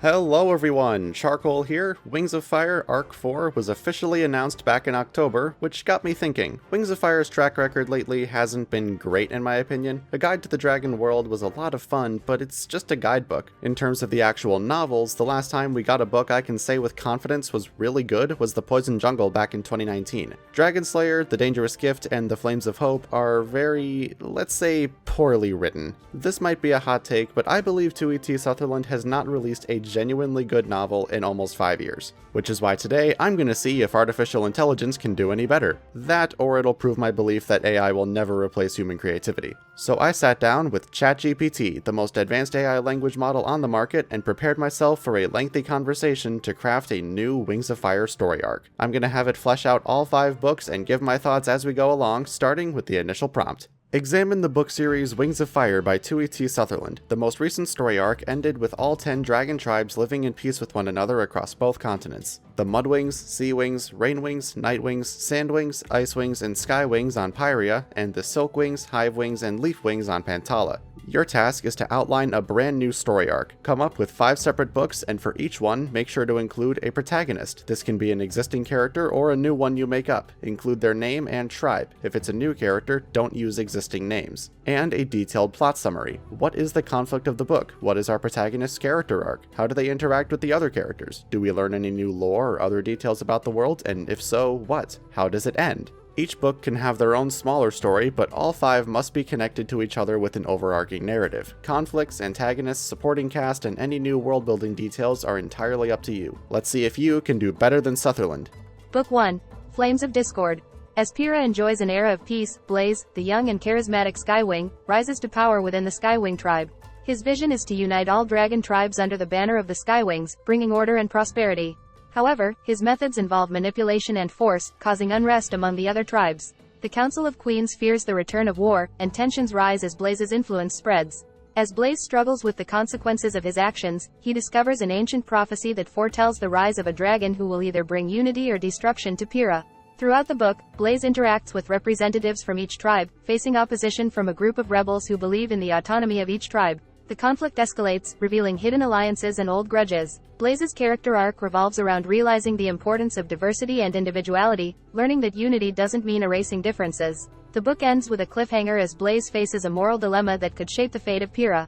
Hello everyone, Charcoal here. Wings of Fire Arc 4 was officially announced back in October, which got me thinking. Wings of Fire's track record lately hasn't been great in my opinion. A Guide to the Dragon World was a lot of fun, but it's just a guidebook. In terms of the actual novels, the last time we got a book I can say with confidence was really good was The Poison Jungle back in 2019. Dragon Slayer, The Dangerous Gift, and The Flames of Hope are very, let's say, poorly written. This might be a hot take, but I believe 2ET Sutherland has not released a genuinely good novel in almost 5 years. Which is why today I'm gonna see if artificial intelligence can do any better. That, or it'll prove my belief that AI will never replace human creativity. So I sat down with ChatGPT, the most advanced AI language model on the market, and prepared myself for a lengthy conversation to craft a new Wings of Fire story arc. I'm gonna have it flesh out all 5 books and give my thoughts as we go along, starting with the initial prompt. Examine the book series Wings of Fire by 2ET Sutherland. The most recent story arc ended with all 10 dragon tribes living in peace with one another across both continents. The Mudwings, Seawings, Rainwings, Nightwings, Sandwings, Icewings, and Skywings on Pyrrhia, and the Silkwings, Hivewings, and Leafwings on Pantala. Your task is to outline a brand new story arc. Come up with 5 separate books, and for each one, make sure to include a protagonist. This can be an existing character or a new one you make up. Include their name and tribe. If it's a new character, don't use existing names. And a detailed plot summary. What is the conflict of the book? What is our protagonist's character arc? How do they interact with the other characters? Do we learn any new lore or other details about the world? And if so, what? How does it end? Each book can have their own smaller story, but all 5 must be connected to each other with an overarching narrative. Conflicts, antagonists, supporting cast, and any new world-building details are entirely up to you. Let's see if you can do better than Sutherland. Book 1. Flames of Discord. As Pyrrhia enjoys an era of peace, Blaze, the young and charismatic Skywing, rises to power within the Skywing tribe. His vision is to unite all dragon tribes under the banner of the Skywings, bringing order and prosperity. However, his methods involve manipulation and force, causing unrest among the other tribes. The Council of Queens fears the return of war, and tensions rise as Blaze's influence spreads. As Blaze struggles with the consequences of his actions, he discovers an ancient prophecy that foretells the rise of a dragon who will either bring unity or destruction to Pyrrhia. Throughout the book, Blaze interacts with representatives from each tribe, facing opposition from a group of rebels who believe in the autonomy of each tribe. The conflict escalates, revealing hidden alliances and old grudges. Blaze's character arc revolves around realizing the importance of diversity and individuality, learning that unity doesn't mean erasing differences. The book ends with a cliffhanger as Blaze faces a moral dilemma that could shape the fate of Pyrrhia.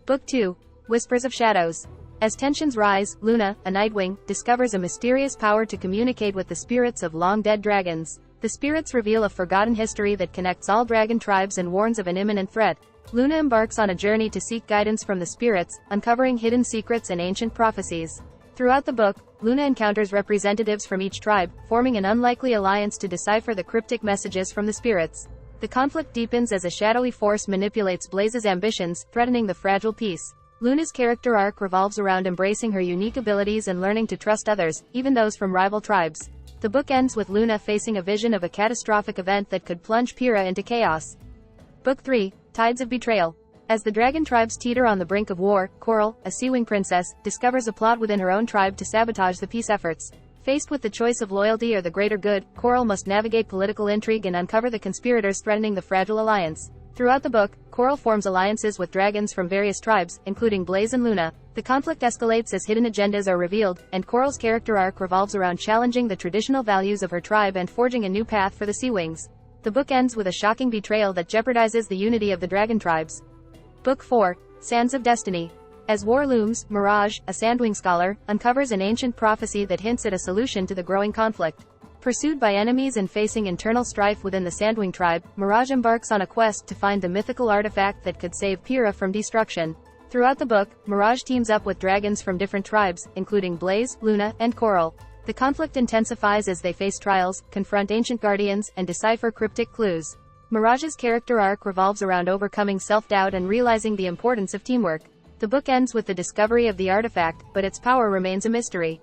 Book 2. Whispers of Shadows. As tensions rise, Luna, a Nightwing, discovers a mysterious power to communicate with the spirits of long-dead dragons. The spirits reveal a forgotten history that connects all dragon tribes and warns of an imminent threat. Luna embarks on a journey to seek guidance from the spirits, uncovering hidden secrets and ancient prophecies. Throughout the book, Luna encounters representatives from each tribe, forming an unlikely alliance to decipher the cryptic messages from the spirits. The conflict deepens as a shadowy force manipulates Blaze's ambitions, threatening the fragile peace. Luna's character arc revolves around embracing her unique abilities and learning to trust others, even those from rival tribes. The book ends with Luna facing a vision of a catastrophic event that could plunge Pyrrhia into chaos. Book 3. Tides of Betrayal. As the dragon tribes teeter on the brink of war, Coral, a Seawing princess, discovers a plot within her own tribe to sabotage the peace efforts. Faced with the choice of loyalty or the greater good, Coral must navigate political intrigue and uncover the conspirators threatening the fragile alliance. Throughout the book, Coral forms alliances with dragons from various tribes, including Blaze and Luna. The conflict escalates as hidden agendas are revealed, and Coral's character arc revolves around challenging the traditional values of her tribe and forging a new path for the Seawings. The book ends with a shocking betrayal that jeopardizes the unity of the dragon tribes. Book 4. Sands of Destiny. As war looms, Mirage, a Sandwing scholar, uncovers an ancient prophecy that hints at a solution to the growing conflict. Pursued by enemies and facing internal strife within the Sandwing tribe, Mirage embarks on a quest to find the mythical artifact that could save Pyrrhia from destruction. Throughout the book, Mirage teams up with dragons from different tribes, including Blaze, Luna, and Coral. The conflict intensifies as they face trials, confront ancient guardians, and decipher cryptic clues. Mirage's character arc revolves around overcoming self-doubt and realizing the importance of teamwork. The book ends with the discovery of the artifact, but its power remains a mystery.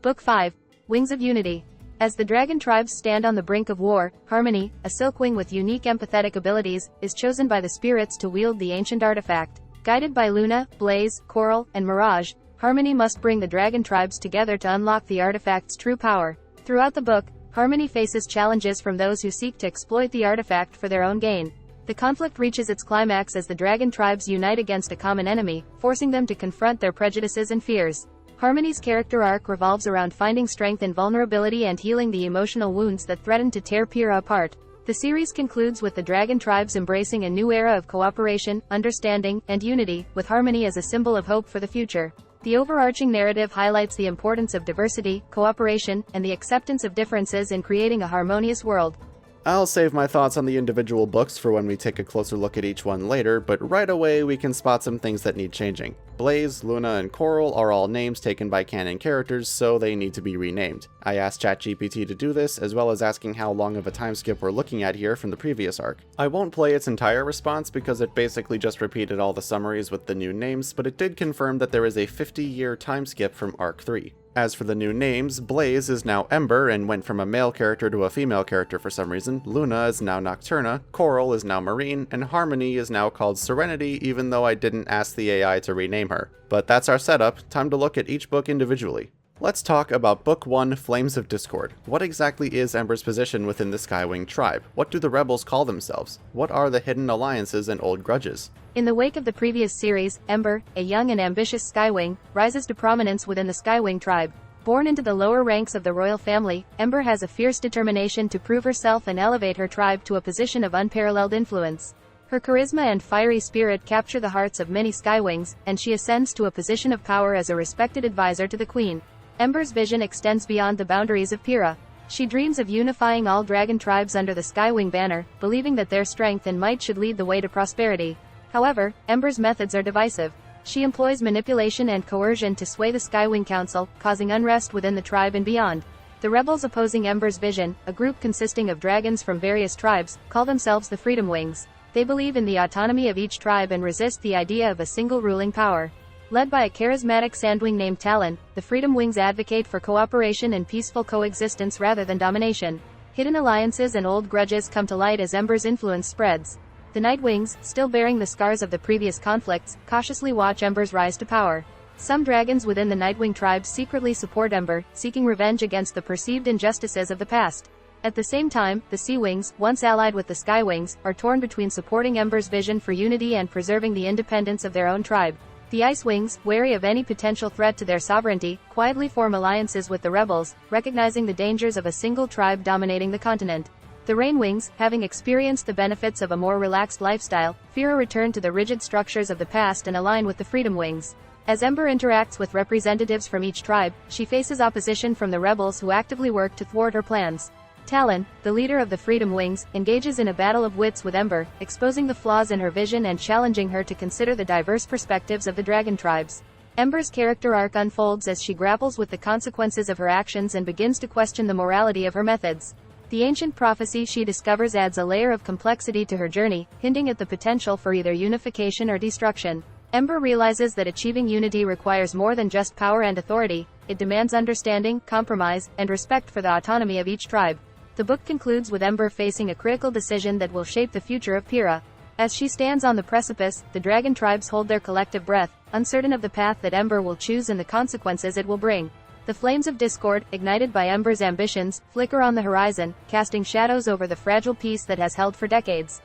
Book 5. Wings of Unity. As the dragon tribes stand on the brink of war, Harmony, a Silkwing with unique empathetic abilities, is chosen by the spirits to wield the ancient artifact. Guided by Luna, Blaze, Coral, and Mirage, Harmony must bring the dragon tribes together to unlock the artifact's true power. Throughout the book, Harmony faces challenges from those who seek to exploit the artifact for their own gain. The conflict reaches its climax as the dragon tribes unite against a common enemy, forcing them to confront their prejudices and fears. Harmony's character arc revolves around finding strength in vulnerability and healing the emotional wounds that threaten to tear Pyrrhia apart. The series concludes with the dragon tribes embracing a new era of cooperation, understanding, and unity, with Harmony as a symbol of hope for the future. The overarching narrative highlights the importance of diversity, cooperation, and the acceptance of differences in creating a harmonious world. I'll save my thoughts on the individual books for when we take a closer look at each one later, but right away we can spot some things that need changing. Blaze, Luna, and Coral are all names taken by canon characters, so they need to be renamed. I asked ChatGPT to do this, as well as asking how long of a time skip we're looking at here from the previous arc. I won't play its entire response because it basically just repeated all the summaries with the new names, but it did confirm that there is a 50-year time skip from Arc 3. As for the new names, Blaze is now Ember and went from a male character to a female character for some reason, Luna is now Nocturna, Coral is now Marine, and Harmony is now called Serenity, even though I didn't ask the AI to rename her. But that's our setup, time to look at each book individually. Let's talk about Book 1, Flames of Discord. What exactly is Ember's position within the Skywing tribe? What do the rebels call themselves? What are the hidden alliances and old grudges? In the wake of the previous series, Ember, a young and ambitious Skywing, rises to prominence within the Skywing tribe. Born into the lower ranks of the royal family, Ember has a fierce determination to prove herself and elevate her tribe to a position of unparalleled influence. Her charisma and fiery spirit capture the hearts of many Skywings, and she ascends to a position of power as a respected advisor to the Queen. Ember's vision extends beyond the boundaries of Pyrrhia. She dreams of unifying all dragon tribes under the Skywing banner, believing that their strength and might should lead the way to prosperity. However, Ember's methods are divisive. She employs manipulation and coercion to sway the Skywing Council, causing unrest within the tribe and beyond. The rebels opposing Ember's vision, a group consisting of dragons from various tribes, call themselves the Freedom Wings. They believe in the autonomy of each tribe and resist the idea of a single ruling power. Led by a charismatic Sandwing named Talon, the Freedom Wings advocate for cooperation and peaceful coexistence rather than domination. Hidden alliances and old grudges come to light as Ember's influence spreads. The Night Wings, still bearing the scars of the previous conflicts, cautiously watch Ember's rise to power. Some dragons within the Nightwing tribe secretly support Ember, seeking revenge against the perceived injustices of the past. At the same time, the Sea Wings, once allied with the Sky Wings, are torn between supporting Ember's vision for unity and preserving the independence of their own tribe. The Ice Wings, wary of any potential threat to their sovereignty, quietly form alliances with the rebels, recognizing the dangers of a single tribe dominating the continent. The Rain Wings, having experienced the benefits of a more relaxed lifestyle, fear a return to the rigid structures of the past and align with the Freedom Wings. As Ember interacts with representatives from each tribe, she faces opposition from the rebels who actively work to thwart her plans. Talon, the leader of the Freedom Wings, engages in a battle of wits with Ember, exposing the flaws in her vision and challenging her to consider the diverse perspectives of the dragon tribes. Ember's character arc unfolds as she grapples with the consequences of her actions and begins to question the morality of her methods. The ancient prophecy she discovers adds a layer of complexity to her journey, hinting at the potential for either unification or destruction. Ember realizes that achieving unity requires more than just power and authority. It demands understanding, compromise, and respect for the autonomy of each tribe. The book concludes with Ember facing a critical decision that will shape the future of Pyrrhia. As she stands on the precipice, the dragon tribes hold their collective breath, uncertain of the path that Ember will choose and the consequences it will bring. The flames of discord, ignited by Ember's ambitions, flicker on the horizon, casting shadows over the fragile peace that has held for decades.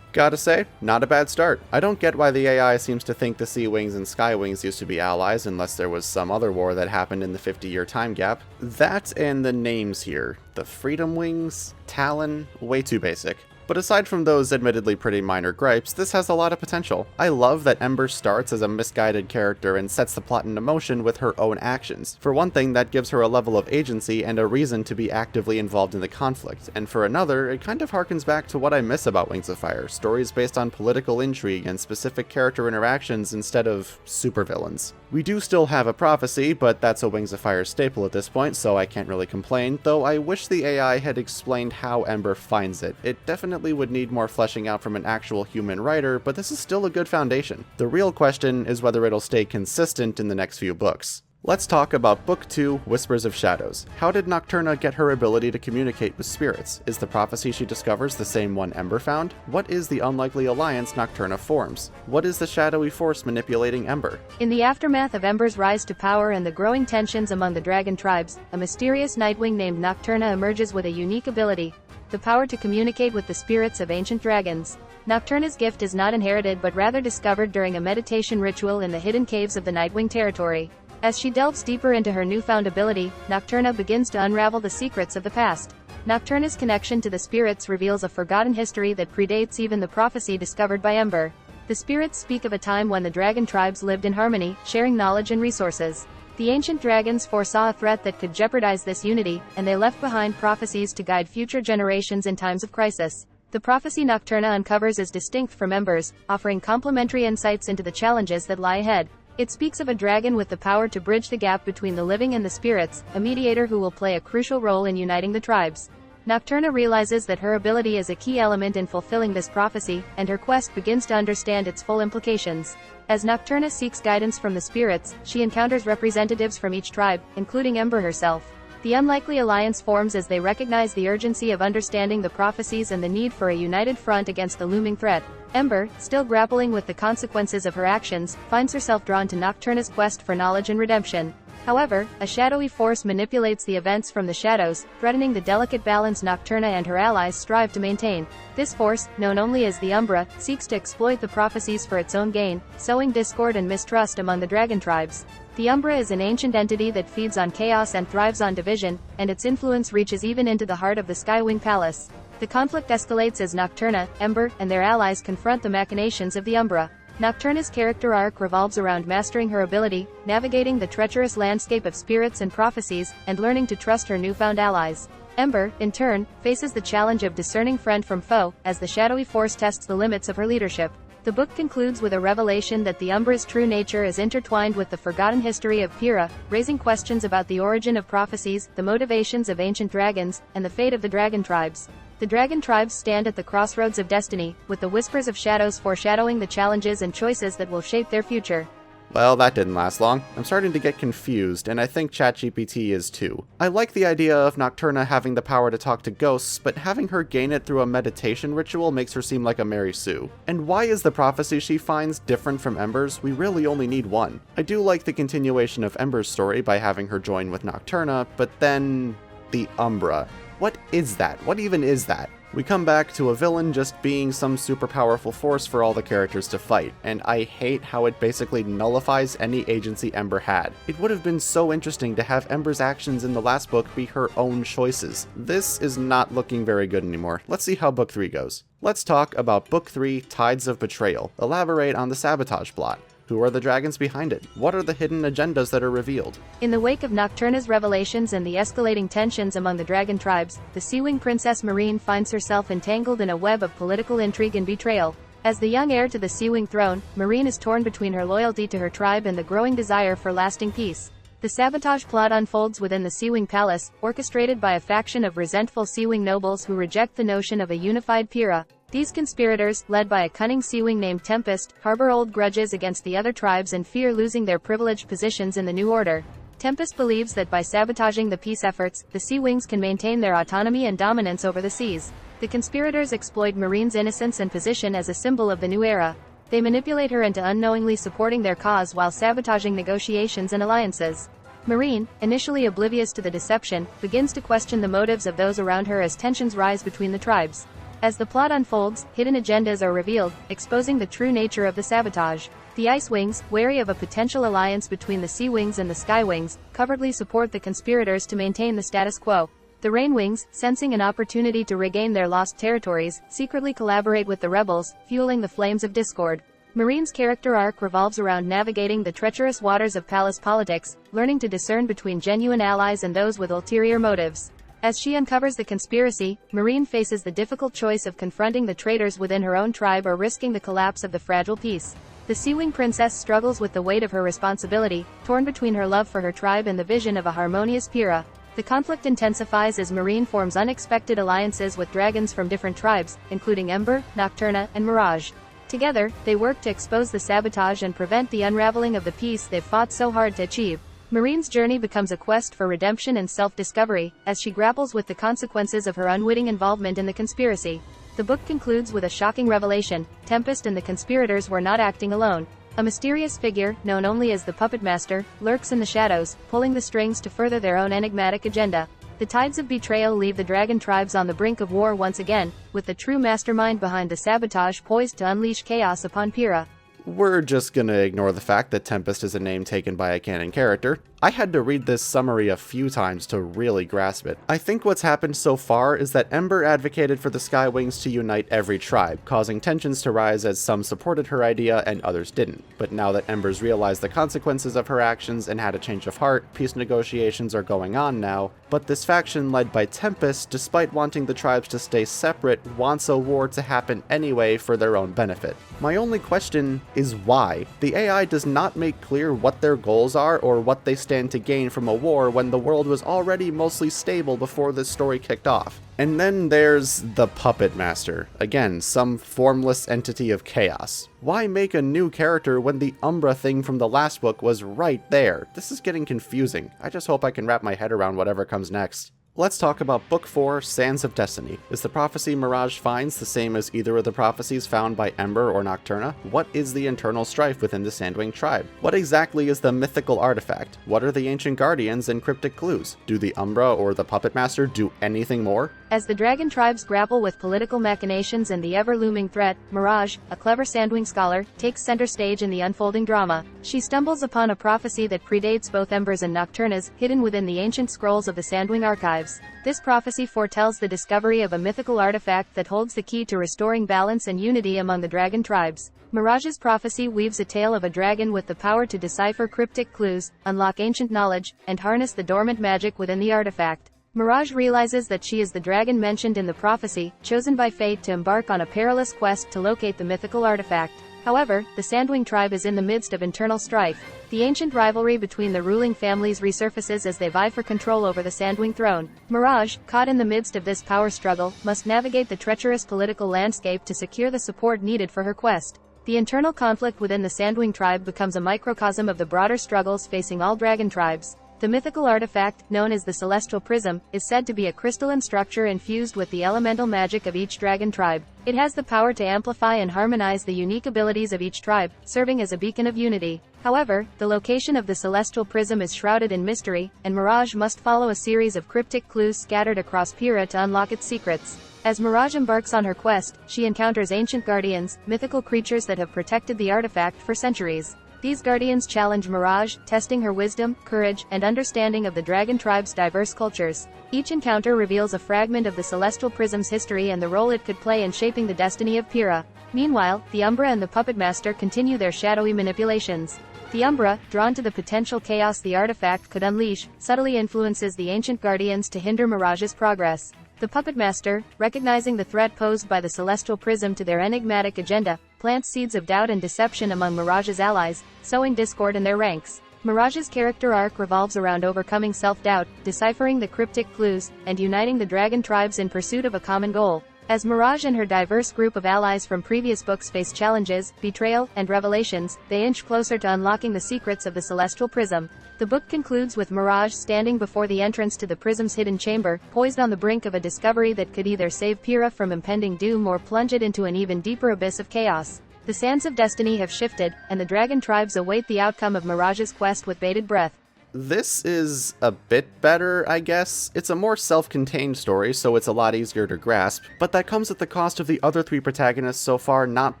Gotta say, not a bad start. I don't get why the AI seems to think the Sea Wings and Sky Wings used to be allies unless there was some other war that happened in the 50-year time gap. That and the names here. The Freedom Wings, Talon, way too basic. But aside from those admittedly pretty minor gripes, this has a lot of potential. I love that Ember starts as a misguided character and sets the plot into motion with her own actions. For one thing, that gives her a level of agency and a reason to be actively involved in the conflict, and for another, it kind of harkens back to what I miss about Wings of Fire, stories based on political intrigue and specific character interactions instead of supervillains. We do still have a prophecy, but that's a Wings of Fire staple at this point, so I can't really complain, though I wish the AI had explained how Ember finds it. It definitely would need more fleshing out from an actual human writer, but this is still a good foundation. The real question is whether it'll stay consistent in the next few books. Let's talk about Book 2, Whispers of Shadows. How did Nocturna get her ability to communicate with spirits? Is the prophecy she discovers the same one Ember found? What is the unlikely alliance Nocturna forms? What is the shadowy force manipulating Ember? In the aftermath of Ember's rise to power and the growing tensions among the dragon tribes, a mysterious Nightwing named Nocturna emerges with a unique ability: the power to communicate with the spirits of ancient dragons. Nocturna's gift is not inherited but rather discovered during a meditation ritual in the hidden caves of the Nightwing territory. As she delves deeper into her newfound ability, Nocturna begins to unravel the secrets of the past. Nocturna's connection to the spirits reveals a forgotten history that predates even the prophecy discovered by Ember. The spirits speak of a time when the dragon tribes lived in harmony, sharing knowledge and resources. The ancient dragons foresaw a threat that could jeopardize this unity, and they left behind prophecies to guide future generations in times of crisis. The prophecy Nocturna uncovers is distinct from Ember's, offering complementary insights into the challenges that lie ahead. It speaks of a dragon with the power to bridge the gap between the living and the spirits, a mediator who will play a crucial role in uniting the tribes. Nocturna realizes that her ability is a key element in fulfilling this prophecy, and her quest begins to understand its full implications. As Nocturna seeks guidance from the spirits, she encounters representatives from each tribe, including Ember herself. The unlikely alliance forms as they recognize the urgency of understanding the prophecies and the need for a united front against the looming threat. Ember, still grappling with the consequences of her actions, finds herself drawn to Nocturna's quest for knowledge and redemption. However, a shadowy force manipulates the events from the shadows, threatening the delicate balance Nocturna and her allies strive to maintain. This force, known only as the Umbra, seeks to exploit the prophecies for its own gain, sowing discord and mistrust among the dragon tribes. The Umbra is an ancient entity that feeds on chaos and thrives on division, and its influence reaches even into the heart of the Skywing Palace. The conflict escalates as Nocturna, Ember, and their allies confront the machinations of the Umbra. Nocturna's character arc revolves around mastering her ability, navigating the treacherous landscape of spirits and prophecies, and learning to trust her newfound allies. Ember, in turn, faces the challenge of discerning friend from foe, as the shadowy force tests the limits of her leadership. The book concludes with a revelation that the Umbra's true nature is intertwined with the forgotten history of Pyrrhia, raising questions about the origin of prophecies, the motivations of ancient dragons, and the fate of the dragon tribes. The dragon tribes stand at the crossroads of destiny, with the whispers of shadows foreshadowing the challenges and choices that will shape their future. Well, that didn't last long. I'm starting to get confused, and I think ChatGPT is too. I like the idea of Nocturna having the power to talk to ghosts, but having her gain it through a meditation ritual makes her seem like a Mary Sue. And why is the prophecy she finds different from Ember's? We really only need one. I do like the continuation of Ember's story by having her join with Nocturna, but then the Umbra. What is that? What even is that? We come back to a villain just being some super powerful force for all the characters to fight, and I hate how it basically nullifies any agency Ember had. It would have been so interesting to have Ember's actions in the last book be her own choices. This is not looking very good anymore. Let's see how book 3 goes. Let's talk about book 3, Tides of Betrayal. Elaborate on the sabotage plot. Who are the dragons behind it? What are the hidden agendas that are revealed? In the wake of Nocturna's revelations and the escalating tensions among the dragon tribes, the Seawing Princess Marine finds herself entangled in a web of political intrigue and betrayal. As the young heir to the Seawing throne, Marine is torn between her loyalty to her tribe and the growing desire for lasting peace. The sabotage plot unfolds within the Seawing Palace, orchestrated by a faction of resentful Seawing nobles who reject the notion of a unified Pyrrhia. These conspirators, led by a cunning Seawing named Tempest, harbor old grudges against the other tribes and fear losing their privileged positions in the new order. Tempest believes that by sabotaging the peace efforts, the Seawings can maintain their autonomy and dominance over the seas. The conspirators exploit Marine's innocence and position as a symbol of the new era. They manipulate her into unknowingly supporting their cause while sabotaging negotiations and alliances. Marine, initially oblivious to the deception, begins to question the motives of those around her as tensions rise between the tribes. As the plot unfolds, hidden agendas are revealed, exposing the true nature of the sabotage. The Ice Wings, wary of a potential alliance between the Sea Wings and the Sky Wings, covertly support the conspirators to maintain the status quo. The Rain Wings, sensing an opportunity to regain their lost territories, secretly collaborate with the rebels, fueling the flames of discord. Marine's character arc revolves around navigating the treacherous waters of palace politics, learning to discern between genuine allies and those with ulterior motives. As she uncovers the conspiracy, Marine faces the difficult choice of confronting the traitors within her own tribe or risking the collapse of the fragile peace. The Seawing Princess struggles with the weight of her responsibility, torn between her love for her tribe and the vision of a harmonious Pyrrhia. The conflict intensifies as Marine forms unexpected alliances with dragons from different tribes, including Ember, Nocturna, and Mirage. Together, they work to expose the sabotage and prevent the unraveling of the peace they've fought so hard to achieve. Marine's journey becomes a quest for redemption and self-discovery, as she grapples with the consequences of her unwitting involvement in the conspiracy. The book concludes with a shocking revelation: Tempest and the conspirators were not acting alone. A mysterious figure, known only as the Puppet Master, lurks in the shadows, pulling the strings to further their own enigmatic agenda. The tides of betrayal leave the dragon tribes on the brink of war once again, with the true mastermind behind the sabotage poised to unleash chaos upon Pyrrhia. We're just gonna ignore the fact that Tempest is a name taken by a canon character. I had to read this summary a few times to really grasp it. I think what's happened so far is that Ember advocated for the Skywings to unite every tribe, causing tensions to rise as some supported her idea and others didn't. But now that Ember's realized the consequences of her actions and had a change of heart, peace negotiations are going on now, but this faction led by Tempest, despite wanting the tribes to stay separate, wants a war to happen anyway for their own benefit. My only question is why? The AI does not make clear what their goals are or what they stand to gain from a war when the world was already mostly stable before this story kicked off. And then there's the Puppet Master. Again, some formless entity of chaos. Why make a new character when the Umbra thing from the last book was right there? This is getting confusing. I just hope I can wrap my head around whatever comes next. Let's talk about Book 4, Sands of Destiny. Is the prophecy Mirage finds the same as either of the prophecies found by Ember or Nocturna? What is the internal strife within the Sandwing tribe? What exactly is the mythical artifact? What are the ancient guardians and cryptic clues? Do the Umbra or the Puppet Master do anything more? As the dragon tribes grapple with political machinations and the ever-looming threat, Mirage, a clever Sandwing scholar, takes center stage in the unfolding drama. She stumbles upon a prophecy that predates both Ember's and Nocturna's, hidden within the ancient scrolls of the Sandwing archives. This prophecy foretells the discovery of a mythical artifact that holds the key to restoring balance and unity among the dragon tribes. Mirage's prophecy weaves a tale of a dragon with the power to decipher cryptic clues, unlock ancient knowledge, and harness the dormant magic within the artifact. Mirage realizes that she is the dragon mentioned in the prophecy, chosen by fate to embark on a perilous quest to locate the mythical artifact. However, the Sandwing tribe is in the midst of internal strife. The ancient rivalry between the ruling families resurfaces as they vie for control over the Sandwing throne. Mirage, caught in the midst of this power struggle, must navigate the treacherous political landscape to secure the support needed for her quest. The internal conflict within the Sandwing tribe becomes a microcosm of the broader struggles facing all dragon tribes. The mythical artifact, known as the Celestial Prism, is said to be a crystalline structure infused with the elemental magic of each dragon tribe. It has the power to amplify and harmonize the unique abilities of each tribe, serving as a beacon of unity. However, the location of the Celestial Prism is shrouded in mystery, and Mirage must follow a series of cryptic clues scattered across Pyrrhia to unlock its secrets. As Mirage embarks on her quest, she encounters ancient guardians, mythical creatures that have protected the artifact for centuries. These guardians challenge Mirage, testing her wisdom, courage, and understanding of the dragon tribe's diverse cultures. Each encounter reveals a fragment of the Celestial Prism's history and the role it could play in shaping the destiny of Pyrrhia. Meanwhile, the Umbra and the Puppet Master continue their shadowy manipulations. The Umbra, drawn to the potential chaos the artifact could unleash, subtly influences the ancient guardians to hinder Mirage's progress. The Puppet Master, recognizing the threat posed by the Celestial Prism to their enigmatic agenda, plants seeds of doubt and deception among Mirage's allies, sowing discord in their ranks. Mirage's character arc revolves around overcoming self-doubt, deciphering the cryptic clues, and uniting the dragon tribes in pursuit of a common goal. As Mirage and her diverse group of allies from previous books face challenges, betrayal, and revelations, they inch closer to unlocking the secrets of the Celestial Prism. The book concludes with Mirage standing before the entrance to the Prism's hidden chamber, poised on the brink of a discovery that could either save Pyrrhia from impending doom or plunge it into an even deeper abyss of chaos. The sands of destiny have shifted, and the dragon tribes await the outcome of Mirage's quest with bated breath. This is a bit better, I guess. It's a more self-contained story, so it's a lot easier to grasp, but that comes at the cost of the other three protagonists so far not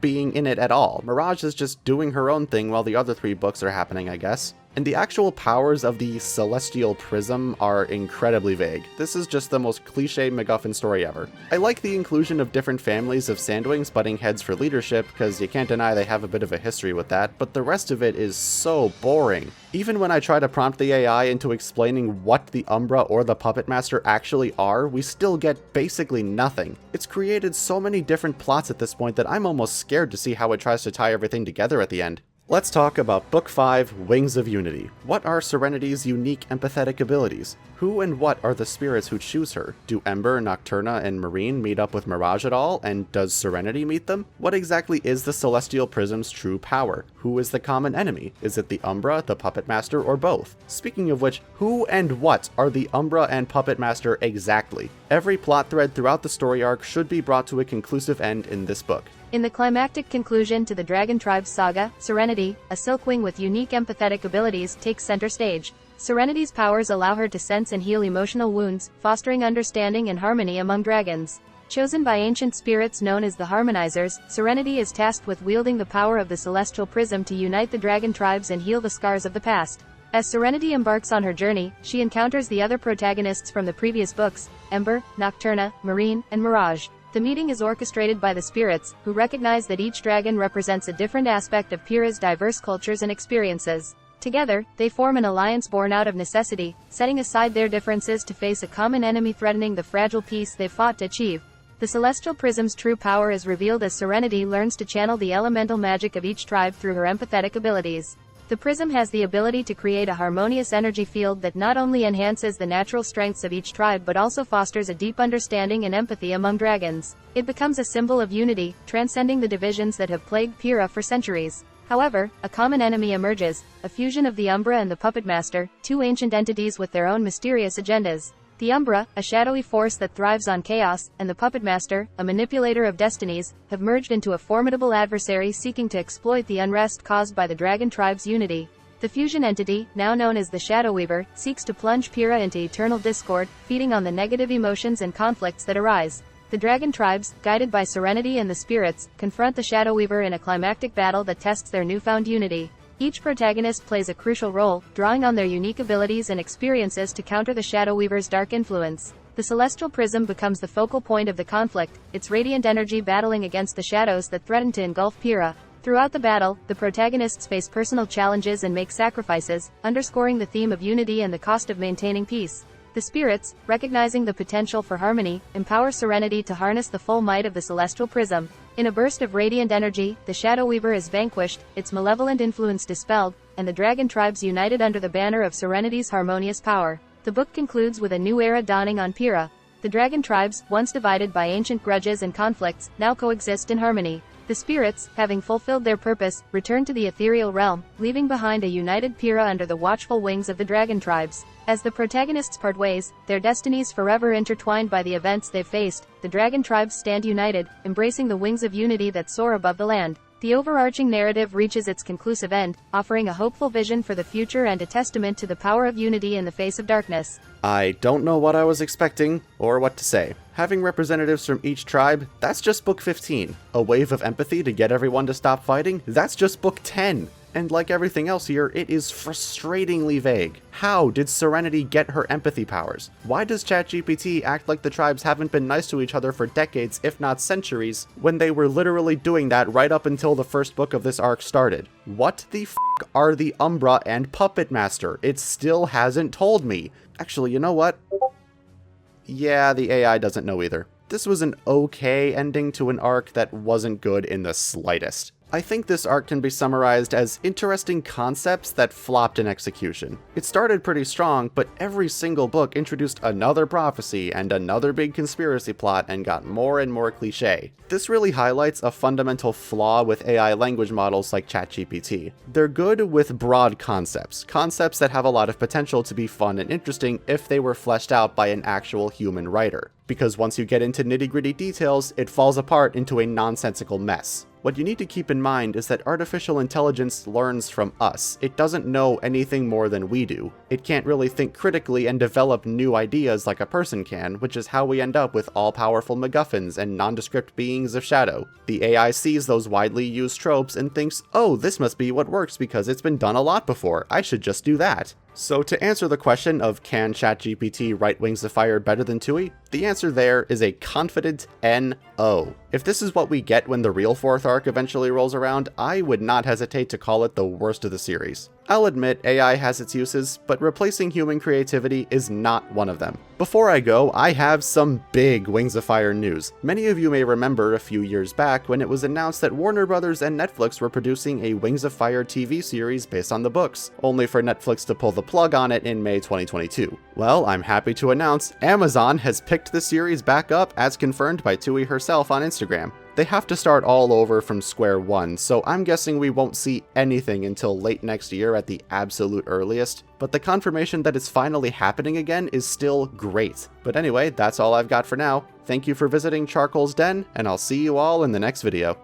being in it at all. Mirage is just doing her own thing while the other three books are happening, I guess. And the actual powers of the Celestial Prism are incredibly vague. This is just the most cliché MacGuffin story ever. I like the inclusion of different families of Sandwings butting heads for leadership, because you can't deny they have a bit of a history with that, but the rest of it is so boring. Even when I try to prompt the AI into explaining what the Umbra or the Puppet Master actually are, we still get basically nothing. It's created so many different plots at this point that I'm almost scared to see how it tries to tie everything together at the end. Let's talk about Book 5, Wings of Unity. What are Serenity's unique empathetic abilities? Who and what are the spirits who choose her? Do Ember, Nocturna, and Marine meet up with Mirage at all, and does Serenity meet them? What exactly is the Celestial Prism's true power? Who is the common enemy? Is it the Umbra, the Puppet Master, or both? Speaking of which, who and what are the Umbra and Puppet Master exactly? Every plot thread throughout the story arc should be brought to a conclusive end in this book. In the climactic conclusion to the Dragon Tribe's saga, Serenity, a Silkwing with unique empathetic abilities, takes center stage. Serenity's powers allow her to sense and heal emotional wounds, fostering understanding and harmony among dragons. Chosen by ancient spirits known as the Harmonizers, Serenity is tasked with wielding the power of the Celestial Prism to unite the dragon tribes and heal the scars of the past. As Serenity embarks on her journey, she encounters the other protagonists from the previous books, Ember, Nocturna, Marine, and Mirage. The meeting is orchestrated by the spirits, who recognize that each dragon represents a different aspect of Pyrrhia's diverse cultures and experiences. Together, they form an alliance born out of necessity, setting aside their differences to face a common enemy threatening the fragile peace they've fought to achieve. The Celestial Prism's true power is revealed as Serenity learns to channel the elemental magic of each tribe through her empathetic abilities. The prism has the ability to create a harmonious energy field that not only enhances the natural strengths of each tribe but also fosters a deep understanding and empathy among dragons. It becomes a symbol of unity, transcending the divisions that have plagued Pyrrhia for centuries. However, a common enemy emerges, a fusion of the Umbra and the Puppet Master, two ancient entities with their own mysterious agendas. The Umbra, a shadowy force that thrives on chaos, and the Puppet Master, a manipulator of destinies, have merged into a formidable adversary seeking to exploit the unrest caused by the dragon tribe's unity. The fusion entity, now known as the Shadow Weaver, seeks to plunge Pyrrhia into eternal discord, feeding on the negative emotions and conflicts that arise. The dragon tribes, guided by Serenity and the spirits, confront the Shadow Weaver in a climactic battle that tests their newfound unity. Each protagonist plays a crucial role, drawing on their unique abilities and experiences to counter the Shadow Weaver's dark influence. The Celestial Prism becomes the focal point of the conflict, its radiant energy battling against the shadows that threaten to engulf Pyrrhia. Throughout the battle, the protagonists face personal challenges and make sacrifices, underscoring the theme of unity and the cost of maintaining peace. The spirits, recognizing the potential for harmony, empower Serenity to harness the full might of the Celestial Prism. In a burst of radiant energy, the Shadow Weaver is vanquished, its malevolent influence dispelled, and the dragon tribes united under the banner of Serenity's harmonious power. The book concludes with a new era dawning on Pyrrhia. The dragon tribes, once divided by ancient grudges and conflicts, now coexist in harmony. The spirits, having fulfilled their purpose, return to the ethereal realm, leaving behind a united Pyrrhia under the watchful wings of the dragon tribes. As the protagonists part ways, their destinies forever intertwined by the events they've faced, the dragon tribes stand united, embracing the wings of unity that soar above the land. The overarching narrative reaches its conclusive end, offering a hopeful vision for the future and a testament to the power of unity in the face of darkness. I don't know what I was expecting, or what to say. Having representatives from each tribe, that's just book 15. A wave of empathy to get everyone to stop fighting, that's just book 10. And like everything else here, it is frustratingly vague. How did Serenity get her empathy powers? Why does ChatGPT act like the tribes haven't been nice to each other for decades, if not centuries, when they were literally doing that right up until the first book of this arc started? What the f*** are the Umbra and Puppet Master? It still hasn't told me. Actually, you know what? Yeah, the AI doesn't know either. This was an okay ending to an arc that wasn't good in the slightest. I think this arc can be summarized as interesting concepts that flopped in execution. It started pretty strong, but every single book introduced another prophecy and another big conspiracy plot and got more and more cliché. This really highlights a fundamental flaw with AI language models like ChatGPT. They're good with broad concepts that have a lot of potential to be fun and interesting if they were fleshed out by an actual human writer. Because once you get into nitty-gritty details, it falls apart into a nonsensical mess. What you need to keep in mind is that artificial intelligence learns from us. It doesn't know anything more than we do. It can't really think critically and develop new ideas like a person can, which is how we end up with all-powerful MacGuffins and nondescript beings of shadow. The AI sees those widely used tropes and thinks, oh, this must be what works because it's been done a lot before, I should just do that. So to answer the question of can ChatGPT write Wings of Fire better than Tui, the answer there is a confident N-O. If this is what we get when the real fourth arc eventually rolls around, I would not hesitate to call it the worst of the series. I'll admit AI has its uses, but replacing human creativity is not one of them. Before I go, I have some big Wings of Fire news. Many of you may remember a few years back when it was announced that Warner Bros. And Netflix were producing a Wings of Fire TV series based on the books, only for Netflix to pull the plug on it in May 2022. Well, I'm happy to announce Amazon has picked the series back up as confirmed by Tui herself on Instagram. They have to start all over from square one, so I'm guessing we won't see anything until late next year at the absolute earliest, but the confirmation that it's finally happening again is still great. But anyway, that's all I've got for now. Thank you for visiting Charcoal's Den, and I'll see you all in the next video.